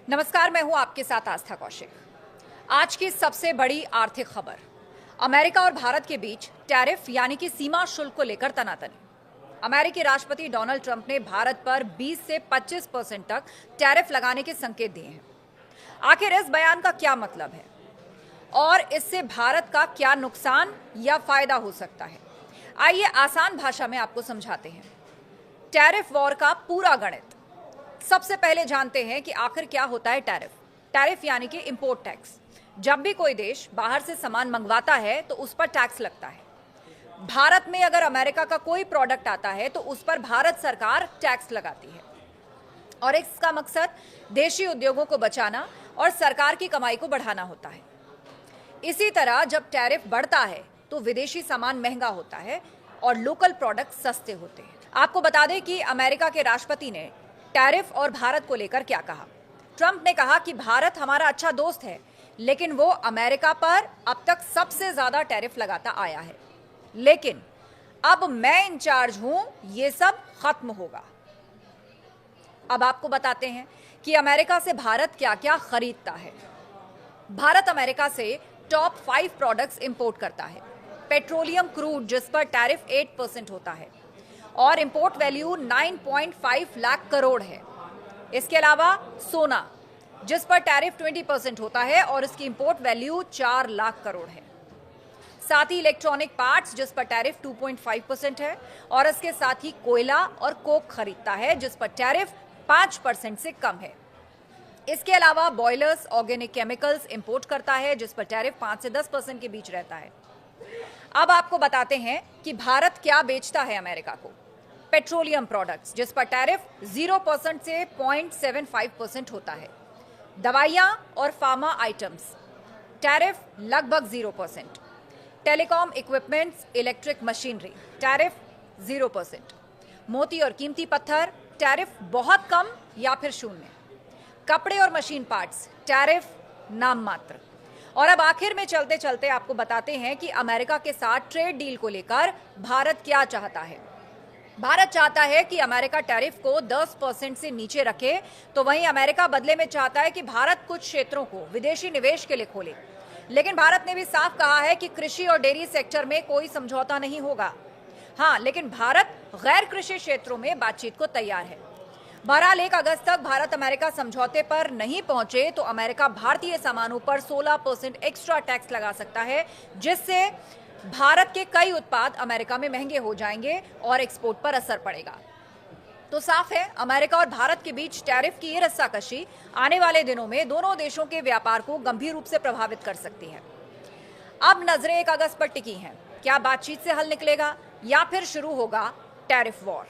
नमस्कार, मैं हूं आपके साथ आस्था कौशिक। आज की सबसे बड़ी आर्थिक खबर, अमेरिका और भारत के बीच टैरिफ यानी कि सीमा शुल्क को लेकर तनातनी। अमेरिकी राष्ट्रपति डोनाल्ड ट्रंप ने भारत पर 20 से 25% तक टैरिफ लगाने के संकेत दिए हैं। आखिर इस बयान का क्या मतलब है और इससे भारत का क्या नुकसान या फायदा हो सकता है? आइए आसान भाषा में आपको समझाते हैं टैरिफ वॉर का पूरा गणित। सबसे पहले जानते हैं कि आखिर क्या होता है टैरिफ। टैरिफ यानी कि इंपोर्ट टैक्स। जब भी कोई देश बाहर से सामान मंगवाता है तो उस पर टैक्स लगता है। भारत में अगर अमेरिका का कोई प्रोडक्ट आता है तो उस पर भारत सरकार टैक्स लगाती है और इसका मकसद देशी उद्योगों को बचाना और सरकार की कमाई को बढ़ाना होता है। इसी तरह जब टैरिफ बढ़ता है तो विदेशी सामान महंगा होता है और लोकल प्रोडक्ट सस्ते होते हैं। आपको बता दें कि अमेरिका के राष्ट्रपति ने टैरिफ और भारत को लेकर क्या कहा। ट्रंप ने कहा कि भारत हमारा अच्छा दोस्त है, लेकिन वो अमेरिका पर अब तक सबसे ज्यादा टैरिफ लगाता आया है। लेकिन अब मैं इंचार्ज हूं, ये सब खत्म होगा। अब आपको बताते हैं कि अमेरिका से भारत क्या क्या खरीदता है। भारत अमेरिका से टॉप 5 प्रोडक्ट्स इंपोर्ट करता है। पेट्रोलियम क्रूड, जिस पर टैरिफ 8% होता है और इंपोर्ट वैल्यू 9.5 लाख करोड़ है। इसके अलावा सोना, जिस पर टैरिफ 20% होता है और इसकी इंपोर्ट वैल्यू 4 लाख करोड़ है। साथ ही इलेक्ट्रॉनिक पार्ट्स, जिस पर टैरिफ 2.5% है और इसके साथ ही कोयला और कोक खरीदता है, जिस पर टैरिफ 5% से कम है। इसके अलावा बॉयलर्स, ऑर्गेनिक केमिकल्स इंपोर्ट करता है, जिस पर टैरिफ 5 से 10% के बीच रहता है। अब आपको बताते हैं कि भारत क्या बेचता है अमेरिका को। पेट्रोलियम प्रोडक्ट्स, जिस पर टैरिफ 0% से 0.75% होता है। दवाइयां और फार्मा आइटम्स, टैरिफ लगभग 0%। Telecom equipments, electric machinery, tariff 0%। मोती और कीमती पत्थर, टैरिफ बहुत कम या फिर शून्य। कपड़े और मशीन पार्ट्स, टैरिफ नाम मात्र। और अब आखिर में चलते चलते आपको बताते हैं कि अमेरिका के साथ ट्रेड डील को लेकर भारत क्या चाहता है। भारत चाहता है कि अमेरिका टैरिफ को 10% से नीचे रखे, तो वहीं अमेरिका बदले में चाहता है कि भारत कुछ क्षेत्रों को विदेशी निवेश के लिए खोले। लेकिन भारत ने भी साफ कहा है कि कृषि और डेयरी सेक्टर में कोई समझौता नहीं होगा। हाँ, लेकिन भारत गैर कृषि क्षेत्रों में बातचीत को तैयार है। बहरहाल 1 अगस्त तक भारत अमेरिका समझौते पर नहीं पहुंचे तो अमेरिका भारतीय सामानों पर 16% एक्स्ट्रा टैक्स लगा सकता है, जिससे भारत के कई उत्पाद अमेरिका में महंगे हो जाएंगे और एक्सपोर्ट पर असर पड़ेगा। तो साफ है, अमेरिका और भारत के बीच टैरिफ की ये रस्साकशी आने वाले दिनों में दोनों देशों के व्यापार को गंभीर रूप से प्रभावित कर सकती है। अब नजरें 1 अगस्त पर टिकी हैं। क्या बातचीत से हल निकलेगा या फिर शुरू होगा टैरिफ वॉर?